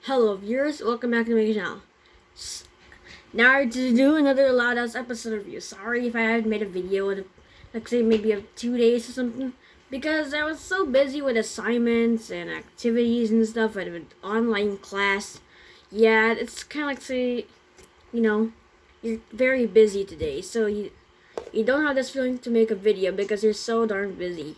Hello viewers, welcome back to my channel. Now to do another Loud House episode review. Sorry if I haven't made a video in, like say maybe 2 days or something, because I was so busy with assignments and activities and stuff and with online class. Yeah, it's kind of like say, you're very busy today, so you don't have this feeling to make a video because you're so darn busy.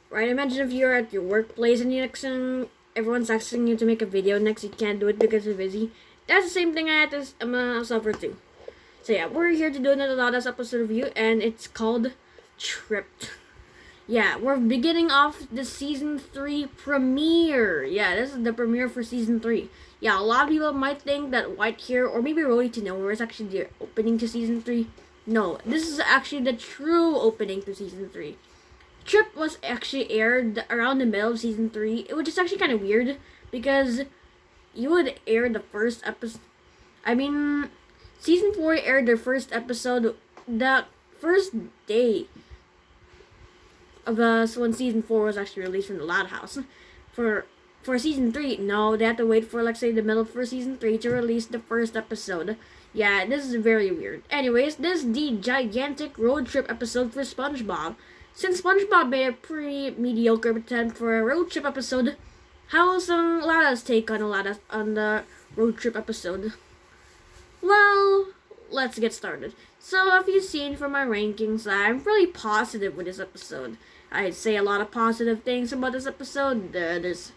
Right? Imagine if you're at your workplace and everyone's asking you to make a video, next you can't do it because you're busy. That's the same thing I had to suffer too. So yeah, we're here to do another Loud House episode review, and it's called Tripped. Yeah, we're beginning off the season 3 premiere. Yeah, this is the premiere for season 3. Yeah, a lot of people might think that White Hair or maybe Roly to Nowhere is actually the opening to season 3. No, this is actually the true opening to season 3. Trip was actually aired around the middle of season 3, which is actually kind of weird because you would air the first episode. Season 4 aired their first episode the first day of when season 4 was actually released from the Loud House. For season 3, no, they had to wait for like say the middle for season 3 to release the first episode. Yeah, this is very weird. Anyways, this is the gigantic road trip episode for SpongeBob. Since SpongeBob made a pretty mediocre attempt for a road trip episode, how's Loud House take on the road trip episode? Well, let's get started. So, if you've seen from my rankings, I'm really positive with this episode. I'd say a lot of positive things about this episode. There's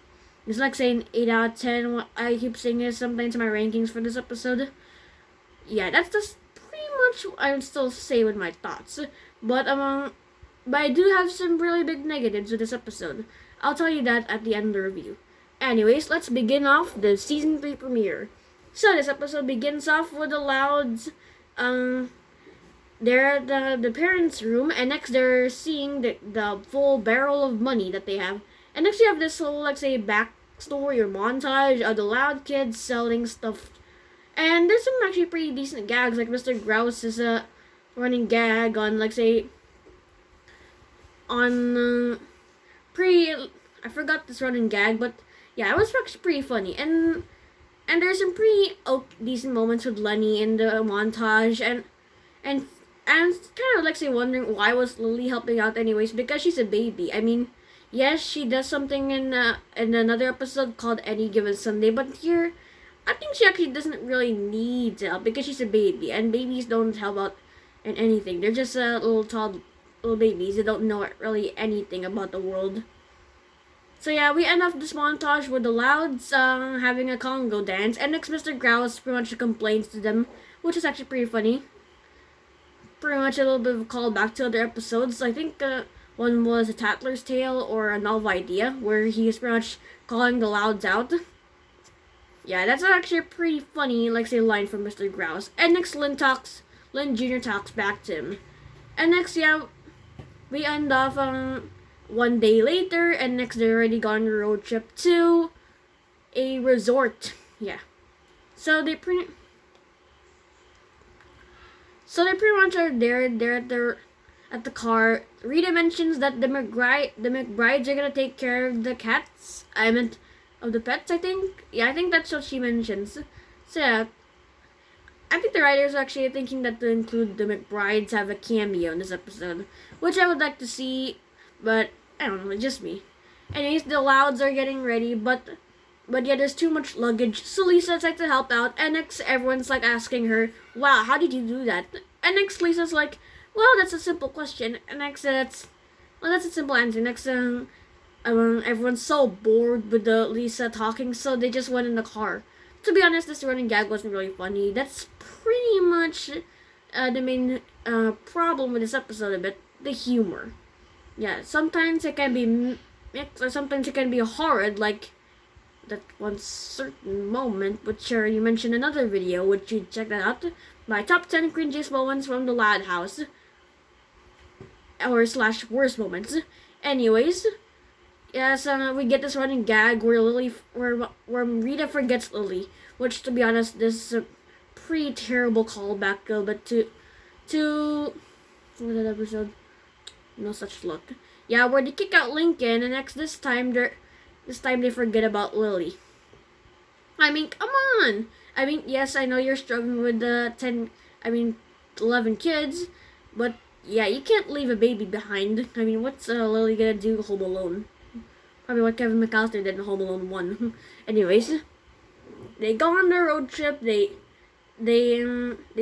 like saying 8 out of 10. I keep saying this sometimes in my rankings for this episode. Yeah, that's just pretty much what I would still say with my thoughts. But I do have some really big negatives with this episode. I'll tell you that at the end of the review. Anyways, let's begin off the season 3 premiere. So this episode begins off with the Louds. They're at the parents' room, and next they're seeing the full barrel of money that they have. And next you have this whole, like say, backstory or montage of the Loud kids selling stuff. And there's some actually pretty decent gags, like Mr. Grouse is a running gag on, like say, I forgot this running gag, but yeah, it was actually pretty funny. And there's some pretty decent moments with Lenny in the montage, and kind of like say wondering why was Lily helping out anyways, because she's a baby. I mean, yes, she does something in another episode called Any Given Sunday, but here I think she actually doesn't really need help because she's a baby, and babies don't help out in anything. They're just little babies. They don't know really anything about the world. So yeah, we end off this montage with the Louds having a Congo dance, and next Mr. Grouse pretty much complains to them, which is actually pretty funny. Pretty much a little bit of a callback to other episodes. I think one was A Tattler's Tale or A Novel Idea, where he's pretty much calling the Louds out. Yeah, that's actually a pretty funny, like say, line from Mr. Grouse. And next Lynn Jr. talks back to him. And next, yeah, we end off 1 day later, and next they're already gone on a road trip to a resort. Yeah. So they pretty much are there. They're at the car. Rita mentions that the McBrides are gonna take care of the cats. Of the pets, I think. Yeah, I think that's what she mentions. So yeah, I think the writers are actually thinking that to include the McBrides have a cameo in this episode, which I would like to see, but I don't know, it's just me. Anyways, the Louds are getting ready, but yeah, there's too much luggage, so Lisa's like to help out, and next everyone's like asking her, wow, how did you do that? And next Lisa's like, well, that's a simple question, and next that's a simple answer. Next everyone's so bored with the Lisa talking, so they just went in the car. To be honest, this running gag wasn't really funny. That's pretty much the main problem with this episode a bit. The humor. Yeah, sometimes it can be mixed, or sometimes it can be horrid, like that one certain moment, which you mentioned in another video, which you check that out. My top 10 cringiest moments from the Loud House. Or / worst moments. Anyways, yes, we get this running gag where Rita forgets Lily, which, to be honest, this is a pretty terrible callback a little bit to what was that episode? No Such Luck. Yeah, where they kick out Lincoln, and this time they forget about Lily. I mean, come on. I mean, yes, I know you're struggling with the 11 kids, but yeah, you can't leave a baby behind. I mean, what's Lily gonna do home alone? Probably what Kevin McAllister did in Home Alone 1. Anyways, they go on their road trip. They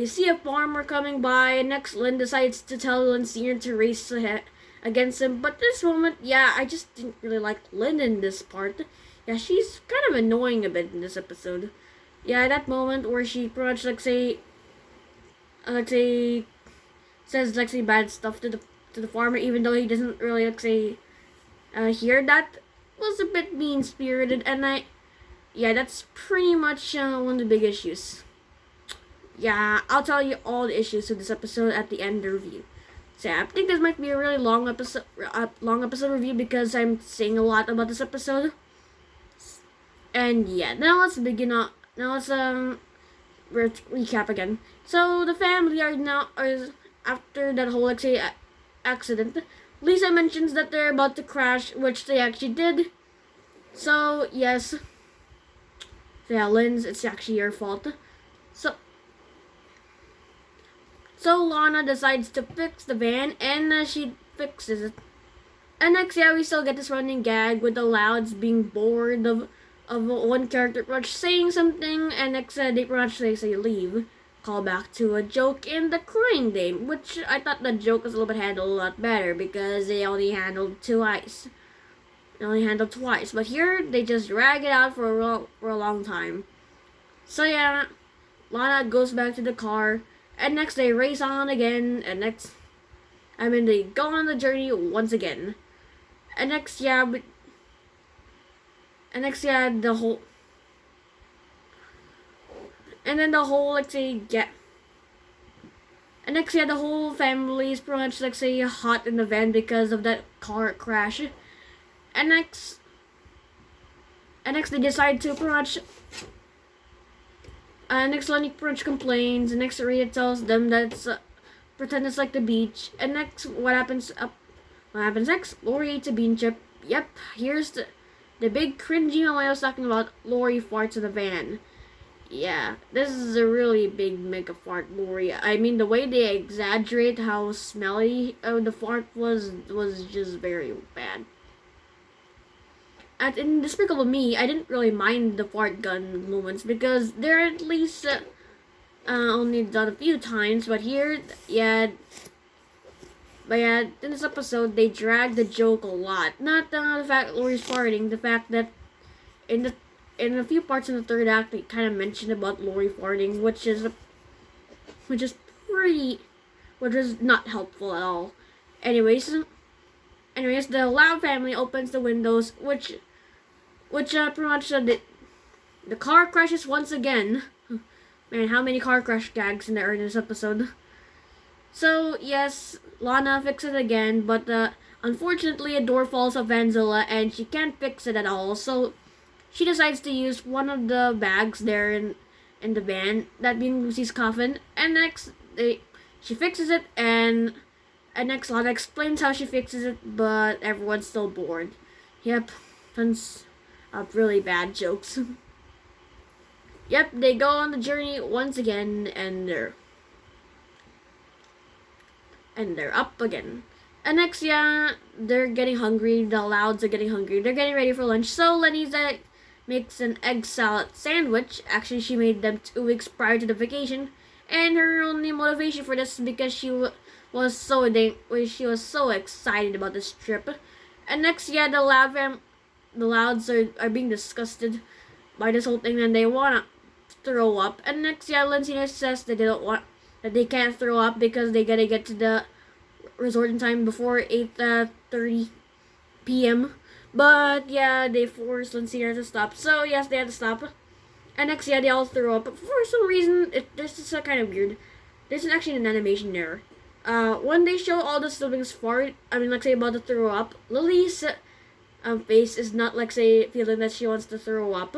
see a farmer coming by, and next Lynn decides to tell Lynn Senior to race ahead against him. But this moment, yeah, I just didn't really like Lynn in this part. Yeah, she's kind of annoying a bit in this episode. Yeah, that moment where she pretty much says bad stuff to the farmer, even though he doesn't really hear that, was a bit mean spirited, and that's pretty much one of the big issues. Yeah, I'll tell you all the issues of this episode at the end of the review. So yeah, I think this might be a really long episode review because I'm saying a lot about this episode. And yeah, now let's begin. Now let's recap again. So the family are after that whole accident. Lisa mentions that they're about to crash, which they actually did. So yes, so yeah, Lynn's, it's actually your fault. So Lana decides to fix the van, and she fixes it. And next, yeah, we still get this running gag with the Louds being bored of one character pretty much saying something, and next they pretty much say leave. Call back to a joke in the crying game, which I thought the joke was a little bit handled a lot better because they only handled twice. But here they just drag it out for a long time. So yeah, Lana goes back to the car, and next they race on again, and they go on the journey once again. And next, yeah, the whole, and then the whole, and next, yeah, the whole family is pretty much, hot in the van because of that car crash. And next they decide to pretty much, next Lenny pretty much complains, and next Rita tells them that pretend it's like the beach. And next, what happens next? Lori eats a bean chip. Yep, here's the big cringy moment I was talking about. Lori farts in the van. Yeah, this is a really big mega fart, Lori. I mean, the way they exaggerate how smelly the fart was just very bad. In Despicable Me, I didn't really mind the fart gun moments because they're at least only done a few times, but here, yeah, in this episode, they drag the joke a lot. Not the fact that Lori's farting, the fact that in a few parts in the third act, they kind of mentioned about Lori farting, which is not helpful at all. Anyways, the Loud family opens the windows, which pretty much the car crashes once again. Man, how many car crash gags in this episode? So yes, Lana fixes it again, but unfortunately a door falls off Vanzilla and she can't fix it at all. So she decides to use one of the bags there in the van, that being Lucy's coffin. And next she fixes it, and next Lana explains how she fixes it, but everyone's still bored. Yep, tons of really bad jokes. Yep, they go on the journey once again, and they're up again. And next, yeah, they're getting hungry. The Louds are getting hungry. They're getting ready for lunch. So Lenny makes an egg salad sandwich. Actually, she made them 2 weeks prior to the vacation, and her only motivation for this is because she was so excited about this trip. And next, yeah, the Louds are being disgusted by this whole thing, and they wanna throw up. And next, yeah, Lindsay says that they can't throw up because they gotta get to the resort in time before 8:30 p.m. But yeah, they force Lindsay to stop. So yes, they had to stop. And next, yeah, they all throw up. But for some reason, this is kind of weird. There's actually an animation error. When they show all the siblings fart, about to throw up, Lily's face is not feeling that she wants to throw up.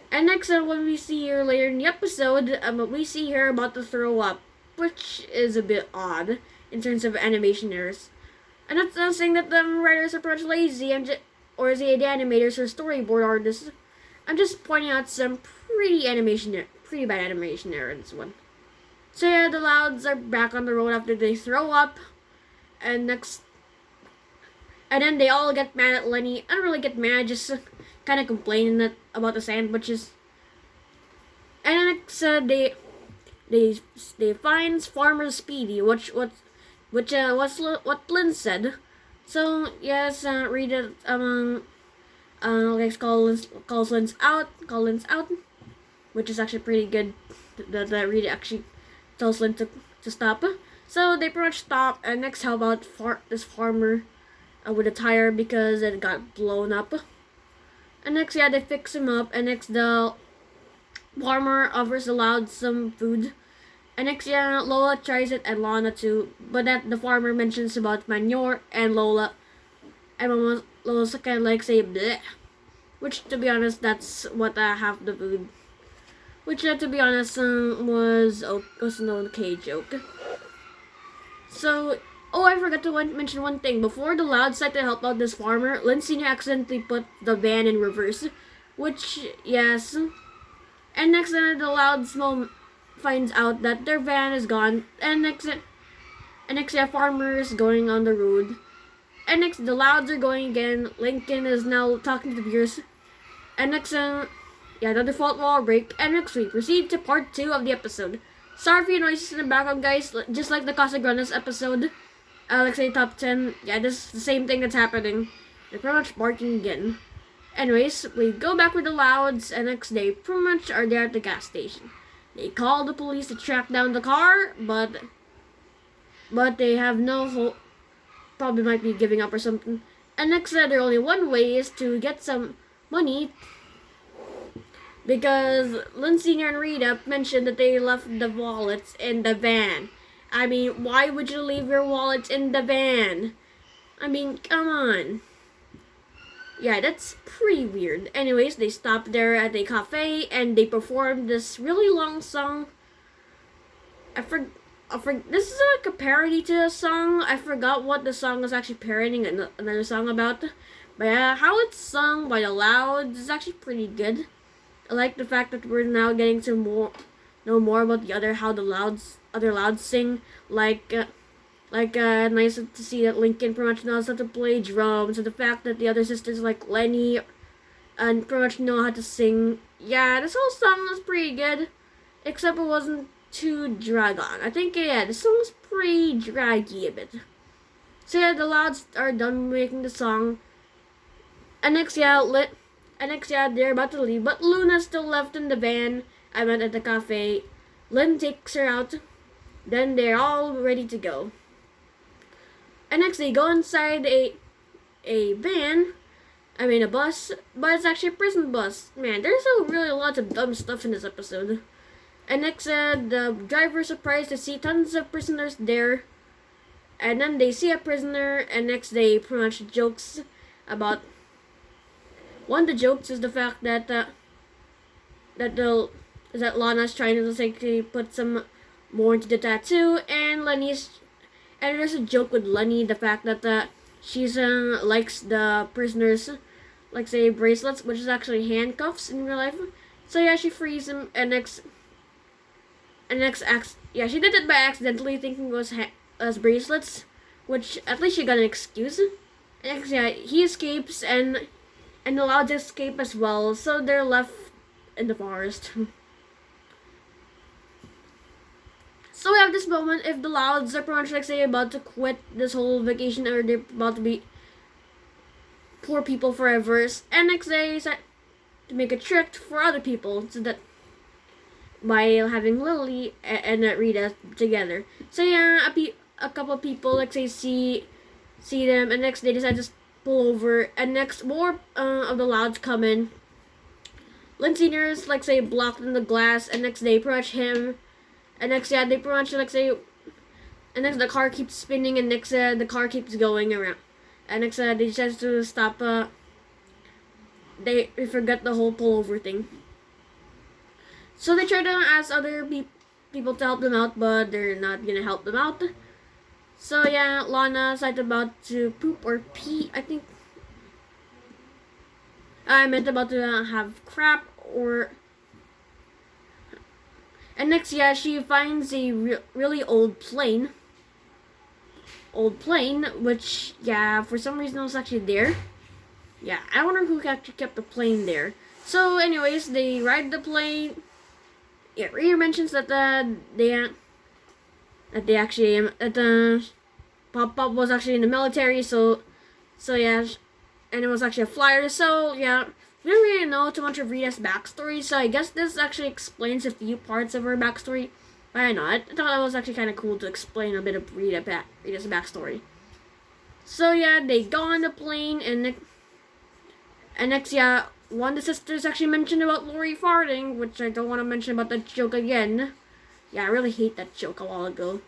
And next, when we see her later in the episode, we see her about to throw up, which is a bit odd in terms of animation errors. And that's not saying that the writers are pretty much lazy, or the animators or storyboard artists. I'm just pointing out some pretty bad animation there in this one. So yeah, the Louds are back on the road after they throw up, and then they all get mad at Lenny. I don't really get mad, just kind of complaining about the sandwiches. And then they finds Farmer Speedy, what's what Lynn said. So yes, Rita calls Lynn's out, which is actually pretty good. That Rita actually tells Lynn to stop. So they pretty much stop, and next help out this farmer with a tire because it got blown up. And next, yeah, they fix him up, and next the farmer offers the Loud some food. And next, yeah, Lola tries it and Lana too, but that the farmer mentions about manure, and Lola's kind of like say bleh. Which, to be honest, that's what half the food. Which, to be honest, was an okay joke. So, I forgot to mention one thing. Before the Loud side to help out this farmer, Lynn Sr. accidentally put the van in reverse. Which, yes. And next, the Loud's mom finds out that their van is gone. And next, the farmer is going on the road. And next, the Louds are going again. Lincoln is now talking to the viewers. And next, the default wall break. And next, we proceed to part 2 of the episode. Sorry for your noises in the background, guys. Just like the Casa Grandes episode. Let's say top 10. Yeah, this is the same thing that's happening. They're pretty much barking again. Anyways, we go back with the Louds, and next day, pretty much are there at the gas station. They call the police to track down the car, but they have no hope. Probably might be giving up or something. And next, there only one way is to get some money, because Lynn Sr. and Rita mentioned that they left the wallets in the van. I mean, why would you leave your wallets in the van? I mean, come on. Yeah, that's pretty weird. Anyways, they stopped there at a cafe and they performed this really long song. This is like a parody to a song. I forgot what the song was actually parodying another song about. But yeah, how it's sung by the Louds is actually pretty good. I like the fact that we're now getting to know more about how the other Louds sing. Nice to see that Lincoln pretty much knows how to play drums, and the fact that the other sisters like Lenny and pretty much know how to sing. Yeah, this whole song was pretty good, except it wasn't too drag on. I think, yeah, the song's pretty draggy a bit. So yeah, the Louds are done making the song, and next, they're about to leave, but Luna's still left in the van. I went at the cafe. Lynn takes her out. Then they're all ready to go. And next they go inside a bus, but it's actually a prison bus. Man, there's really lots of dumb stuff in this episode. And next, the driver is surprised to see tons of prisoners there. And then they see a prisoner, and next they pretty much jokes about. One of the jokes is the fact that Lana's trying to basically put some more into the tattoo, and there's a joke with Lenny, the fact that she's likes the prisoners, like say bracelets, which is actually handcuffs in real life. So yeah, she frees him, and next she did it by accidentally thinking it was as bracelets, which at least she got an excuse. And next, yeah, he escapes, and the Louds escape as well, so they're left in the forest. So we have this moment if the Louds are pretty much like say about to quit this whole vacation, or they're about to be poor people forever, and next they decide to make a trick for other people, so that by having Lily and Rita together. So yeah, a couple of people like say see them, and next they decide to pull over, and next more of the Louds come in. Lynn Sr.'s like say blocked in the glass, and next they approach him. And next, they pretty much like say, and next the car keeps spinning, and next the car keeps going around, and next they decide to stop. They forget the whole pullover thing. So they try to ask other people to help them out, but they're not gonna help them out. So yeah, Lana's about to poop or pee, I think. I meant about to have crap or. And next, yeah, she finds a really old plane. Which, yeah, for some reason was actually there. Yeah, I wonder who actually kept the plane there. So, anyways, they ride the plane. Yeah, Rhea mentions that they actually that the Pop was actually in the military. So yeah, and it was actually a flyer. So yeah, we don't really know too much of Rita's backstory. So I guess this actually explains a few parts of her backstory. Why not? I thought it was actually kind of cool to explain a bit of Rita's backstory. So yeah, they go on the plane, and next, yeah, one of the sisters actually mentioned about Lori farting, which I don't want to mention about that joke again. Yeah, I really hate that joke a while ago.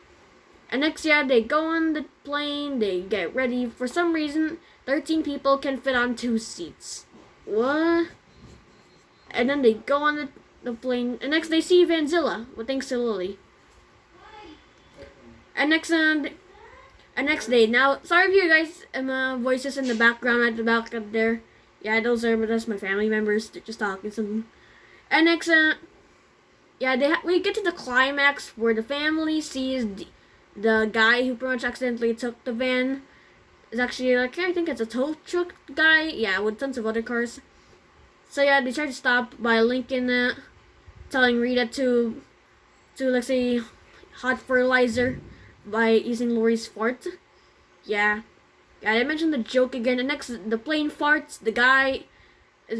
And next, yeah, they go on the plane, they get ready. For some reason, 13 people can fit on 2 seats. What? And then they go on the plane, and next they see Vanzilla, with thanks to Lily. And next day, now, sorry if you guys, voices in the background at the back up there. Yeah, that's my family members just talking something. And next, yeah, we get to the climax where the family sees the guy who pretty much accidentally took the van. Is actually like, I think it's a tow truck guy. Yeah, with tons of other cars. So yeah, they try to stop by Lincoln telling Rita to let's say hot fertilizer by using Lori's fart. Yeah. Yeah, I mentioned the joke again. And next, the plane farts. The guy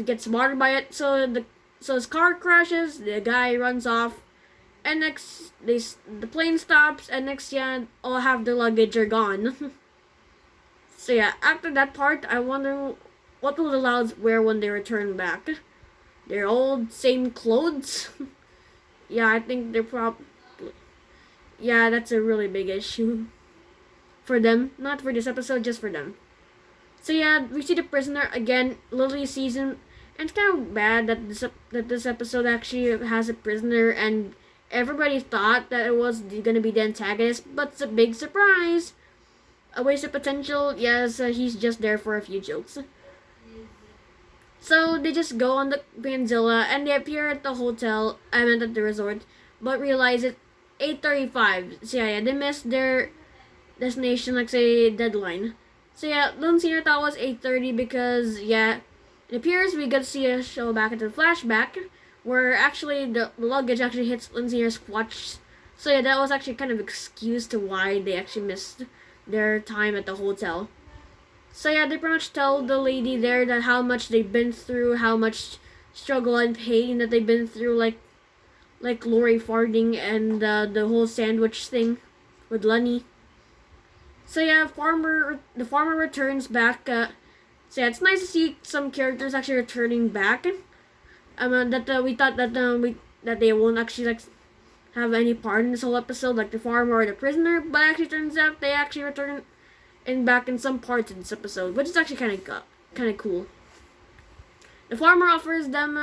gets smarter by it. So his car crashes. The guy runs off. And next, the plane stops. And next, yeah, all half their luggage are gone. So yeah, after that part, I wonder what will the Louds wear when they return back. Their old same clothes. Yeah, I think they're probably. Yeah, that's a really big issue for them. Not for this episode, just for them. So yeah, we see the prisoner again. Lily sees him, and it's kind of bad that this episode actually has a prisoner, and everybody thought that it was gonna be the antagonist, but it's a big surprise. A waste of potential. Yes, he's just there for a few jokes. So they just go on the Vanzilla, and they appear at the hotel. I meant at the resort, but realize it's 8:35. So yeah, they missed their destination, like say deadline. So yeah, Lindsay thought it was 8:30 because yeah, it appears we get to see a show back into the flashback where actually the luggage actually hits Lindsay's watch. So yeah, that was actually kind of excuse to why they actually missed their time at the hotel. So yeah, they pretty much tell the lady there that how much they've been through, how much struggle and pain that they've been through, like Lori farting and the whole sandwich thing with Lenny. So yeah, the farmer returns back. So yeah, it's nice to see some characters actually returning back. That we thought that they won't actually like have any part in this whole episode, like the farmer or the prisoner, but actually turns out they actually return back in some parts of this episode, which is actually kind of cool. The farmer offers them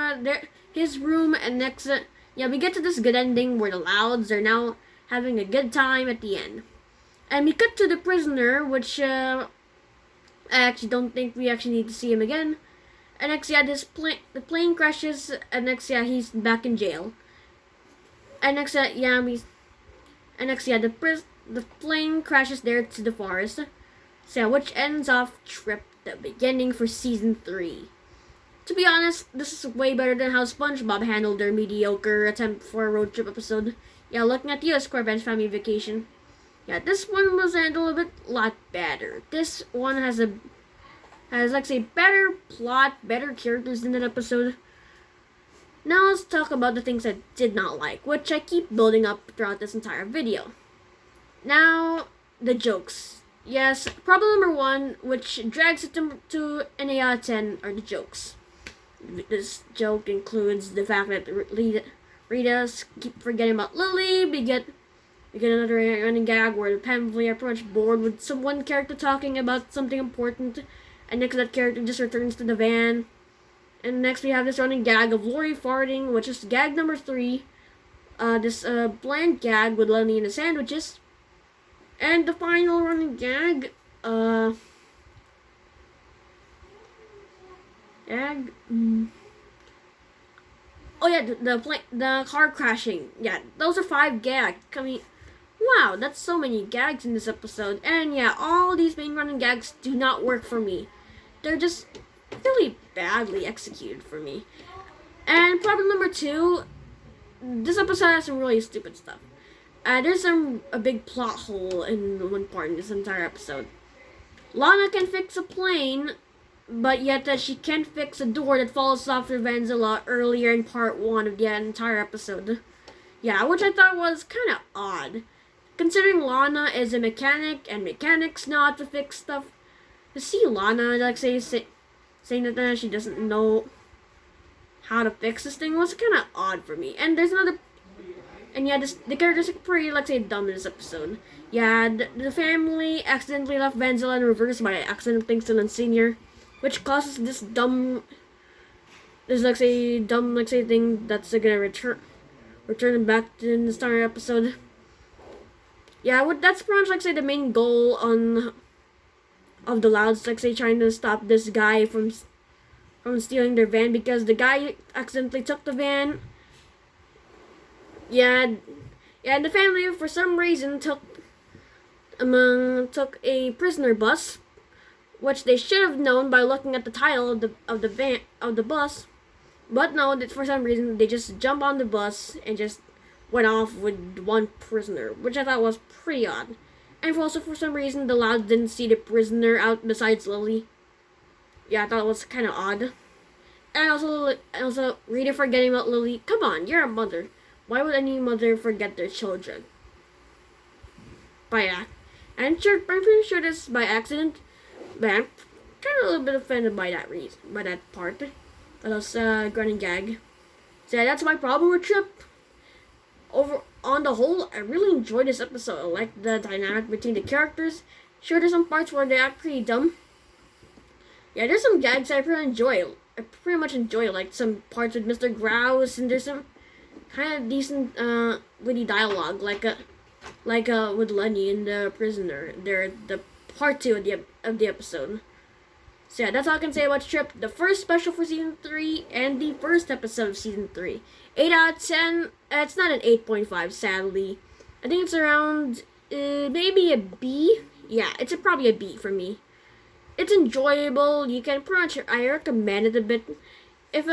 his room, and next, yeah, we get to this good ending where the Louds are now having a good time at the end. And we cut to the prisoner, which I actually don't think we actually need to see him again. And next, yeah, the plane crashes, and next, yeah, he's back in jail. And next, the plane crashes there to the forest. So yeah, which ends off Trip, the beginning for season 3. To be honest, this is way better than how SpongeBob handled their mediocre attempt for a road trip episode. Yeah, looking at you, SquarePants Family Vacation. Yeah, this one was handled a lot better. This one has like say better plot, better characters in that episode. Now let's talk about the things I did not like, which I keep building up throughout this entire video. Now, the jokes. Yes, problem number 1, which drags it to an 8 out of 10, are the jokes. This joke includes the fact that Rita keep forgetting about Lily. We get another running gag where the family are pretty much bored with one character talking about something important, and next that character just returns to the van. And next we have this running gag of Lori farting, which is gag number 3. This bland gag with Lenny and the sandwiches. And the final running gag, Gag. Oh yeah, the car crashing. Yeah, those are 5 gags. I mean, wow, that's so many gags in this episode. And yeah, all these main running gags do not work for me. They're just really badly executed for me. And problem number 2, this episode has some really stupid stuff. There's a big plot hole in one part in this entire episode. Lana can fix a plane, but yet she can't fix a door that falls off of Vanzilla earlier in part 1 of the entire episode. Yeah, which I thought was kind of odd. Considering Lana is a mechanic and mechanics know how to fix stuff. To see Lana like saying that she doesn't know how to fix this thing was kind of odd for me. And there's another... And yeah, the characters are pretty, like, say, dumb in this episode. Yeah, the family accidentally left Vanzilla in reverse by accident thanks to Lynn Sr., which causes this dumb thing that's gonna return back to the start episode. Yeah, that's pretty much, like, say, the main goal of the Louds, like, say, trying to stop this guy from stealing their van, because the guy accidentally took the van. Yeah, and the family for some reason took a prisoner bus, which they should have known by looking at the title of the bus. But no, that for some reason they just jumped on the bus and just went off with one prisoner, which I thought was pretty odd. And also for some reason the Louds didn't see the prisoner out besides Lily. Yeah, I thought it was kind of odd. And also Rita forgetting about Lily. Come on, you're a mother. Why would any mother forget their children? I'm pretty sure this is by accident, but I'm kind of a little bit offended by that part. But that's running gag. So yeah, that's my problem with Trip. On the whole, I really enjoyed this episode. I like the dynamic between the characters. Sure, there's some parts where they act pretty dumb. Yeah, there's some gags I pretty much enjoy, like some parts with Mr. Grouse, and there's some kind of decent witty dialogue, like with Lenny and the prisoner. They're the part 2 of the episode. So yeah, that's all I can say about Trip, the first special for season 3 and the first episode of season 3. 8 out of 10. It's not an 8.5, sadly. I think it's around maybe a B. Yeah, it's probably a B for me. It's enjoyable. You can pretty much, I recommend it a bit. If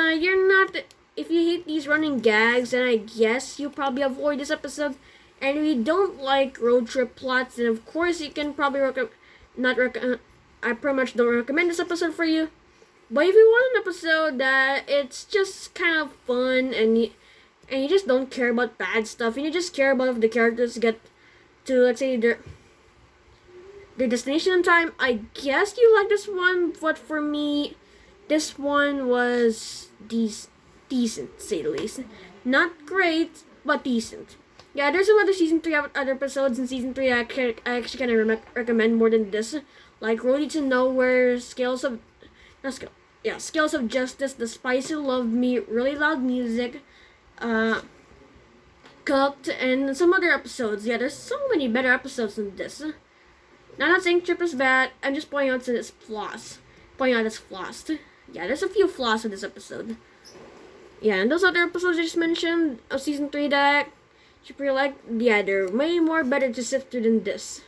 you hate these running gags, then I guess you'll probably avoid this episode. And if you don't like road trip plots, then of course you can probably I pretty much don't recommend this episode for you. But if you want an episode that it's just kind of fun and you just don't care about bad stuff and you just care about if the characters get to, let's say, their destination in time, I guess you like this one. But for me, this one was decent, to say the least. Not great, but decent. Yeah, there's some other season 3 other episodes in season 3 I actually kind of recommend more than this. Like Roadie to Nowhere, Scales of Justice, The Spice Who Loved Me, Really Loud Music, Cooked, and some other episodes. Yeah, there's so many better episodes than this. Now, I'm not saying Trip is bad, I'm just pointing out its flaws. Yeah, there's a few flaws in this episode. Yeah, and those other episodes I just mentioned of season 3 that you pretty like, yeah, they're way more better to sift through than this.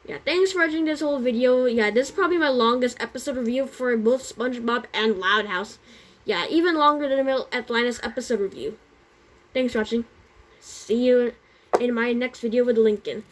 Yeah, thanks for watching this whole video. Yeah, this is probably my longest episode review for both SpongeBob and Loud House. Yeah, even longer than the Atlantis episode review. Thanks for watching. See you in my next video with Lincoln.